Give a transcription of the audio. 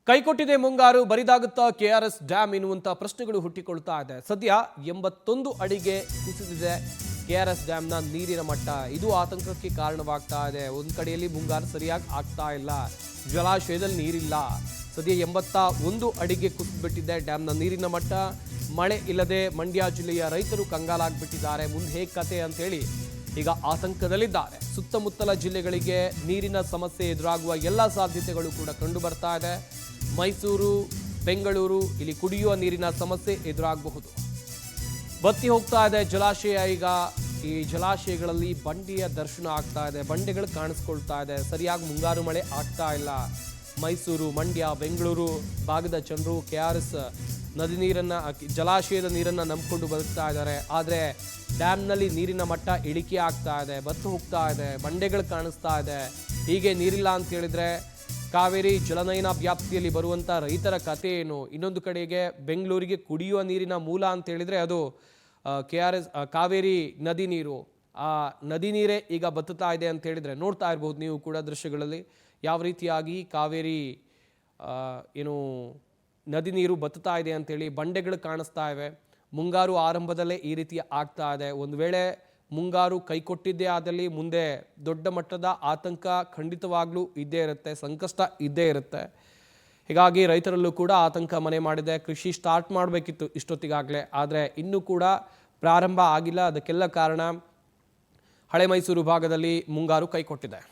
ಕೈಕೊಟ್ಟಿದೆ ಮುಂಗಾರು ಬರಿದಾಗುತ್ತಾ KRS dam ಎನ್ನುವಂತ ಪ್ರಶ್ನೆಗಳು ಹುಟ್ಟಿಕೊಳ್ತಾ ಇದೆ. ಸದ್ಯ 81 ಅಡಿಗೆ ಕುಸಿದಿದೆ ಕೆಆರ್ಎಸ್ ಡ್ಯಾಮ್ನ ನೀರಿನ ಮಟ್ಟ. ಇದು ಆತಂಕಕ್ಕೆ ಕಾರಣವಾಗ್ತಾ ಇದೆ. ಒಂದು ಕಡೆಯಲ್ಲಿ ಮುಂಗಾರು ಸರಿಯಾಗಿ ಆಗ್ತಾ ಇಲ್ಲ, ಜಲಾಶಯದಲ್ಲಿ ನೀರಿಲ್ಲ. ಸದ್ಯ 81 ಅಡಿಗೆ ಕುಸಿದ್ಬಿಟ್ಟಿದೆ ಡ್ಯಾಮ್ನ ನೀರಿನ ಮಟ್ಟ. ಮಳೆ ಇಲ್ಲದೆ ಮಂಡ್ಯ ಜಿಲ್ಲೆಯ ರೈತರು ಕಂಗಾಲಾಗ್ಬಿಟ್ಟಿದ್ದಾರೆ. ಮುಂದೆ ಹೇಗೆ ಕತೆ ಅಂತೇಳಿ ಈಗ ಆತಂಕದಲ್ಲಿದ್ದಾರೆ. ಸುತ್ತಮುತ್ತಲ ಜಿಲ್ಲೆಗಳಿಗೆ ನೀರಿನ ಸಮಸ್ಯೆ ಎದುರಾಗುವ ಎಲ್ಲ ಸಾಧ್ಯತೆಗಳು ಕೂಡ ಕಂಡು ಬರ್ತಾ ಇದೆ. ಮೈಸೂರು, ಬೆಂಗಳೂರು ಇಲ್ಲಿ ಕುಡಿಯುವ ನೀರಿನ ಸಮಸ್ಯೆ ಎದುರಾಗಬಹುದು. ಬತ್ತಿ ಹೋಗ್ತಾ ಇದೆ ಜಲಾಶಯ. ಈಗ ಈ ಜಲಾಶಯಗಳಲ್ಲಿ ಬಂಡೆಯ ದರ್ಶನ ಆಗ್ತಾ ಇದೆ, ಬಂಡೆಗಳು ಕಾಣಿಸ್ಕೊಳ್ತಾ ಇದೆ. ಸರಿಯಾಗಿ ಮುಂಗಾರು ಮಳೆ ಆಗ್ತಾ ಇಲ್ಲ. ಮೈಸೂರು, ಮಂಡ್ಯ, ಬೆಂಗಳೂರು ಭಾಗದ ಜನರು ಕೆಆರ್ಎಸ್ ನದಿ ನೀರನ್ನ, ಜಲಾಶಯದ ನೀರನ್ನ ನಂಬಿಕೊಂಡು ಬದುಕ್ತಾ ಇದ್ದಾರೆ. ಆದರೆ ಡ್ಯಾಮ್ನಲ್ಲಿ ನೀರಿನ ಮಟ್ಟ ಇಳಿಕೆ ಆಗ್ತಾ ಇದೆ, ಬತ್ತು ಹೋಗ್ತಾ ಇದೆ, ಬಂಡೆಗಳು ಕಾಣಿಸ್ತಾ ಇದೆ. ಹೀಗೆ ನೀರಿಲ್ಲ ಅಂತ ಹೇಳಿದ್ರೆ ಕಾವೇರಿ ಜಲನಯನ ವ್ಯಾಪ್ತಿಯಲ್ಲಿ ಬರುವಂಥ ರೈತರ ಕಥೆ ಏನು? ಇನ್ನೊಂದು ಕಡೆಗೆ ಬೆಂಗಳೂರಿಗೆ ಕುಡಿಯುವ ನೀರಿನ ಮೂಲ ಅಂತ ಹೇಳಿದ್ರೆ ಅದು ಕೆಆರ್ಎಸ್ ಕಾವೇರಿ ನದಿ ನೀರು. ಆ ನದಿ ನೀರೇ ಈಗ ಬತ್ತುತ್ತಾ ಇದೆ ಅಂತ ಹೇಳಿದ್ರೆ ನೋಡ್ತಾ ಇರ್ಬೋದು ನೀವು ಕೂಡ ದೃಶ್ಯಗಳಲ್ಲಿ ಯಾವ ರೀತಿಯಾಗಿ ಕಾವೇರಿ ಏನು ನದಿ ನೀರು ಬತ್ತುತ್ತಾ ಇದೆ ಅಂತೇಳಿ. ಬಂಡೆಗಳು ಕಾಣಿಸ್ತಾ ಇವೆ. ಮುಂಗಾರು ಆರಂಭದಲ್ಲೇ ಈ ರೀತಿ ಆಗ್ತಾ ಇದೆ. ಒಂದು ವೇಳೆ ಮುಂಗಾರು ಕೈಕೊಟ್ಟಿದ್ದೇ ಆದಲ್ಲಿ ಮುಂದೆ ದೊಡ್ಡ ಮಟ್ಟದ ಆತಂಕ ಖಂಡಿತವಾಗ್ಲೂ ಇದ್ದೇ ಇರುತ್ತೆ, ಸಂಕಷ್ಟ ಇದ್ದೇ ಇರುತ್ತೆ. ಹೀಗಾಗಿ ರೈತರಲ್ಲೂ ಕೂಡ ಆತಂಕ ಮನೆ ಮಾಡಿದೆ. ಕೃಷಿ ಸ್ಟಾರ್ಟ್ ಮಾಡಬೇಕಿತ್ತು ಇಷ್ಟೊತ್ತಿಗಾಗಲೇ, ಆದರೆ ಇನ್ನೂ ಕೂಡ ಪ್ರಾರಂಭ ಆಗಿಲ್ಲ. ಅದಕ್ಕೆಲ್ಲ ಕಾರಣ ಹಳೆ ಮೈಸೂರು ಭಾಗದಲ್ಲಿ ಮುಂಗಾರು ಕೈಕೊಟ್ಟಿದೆ.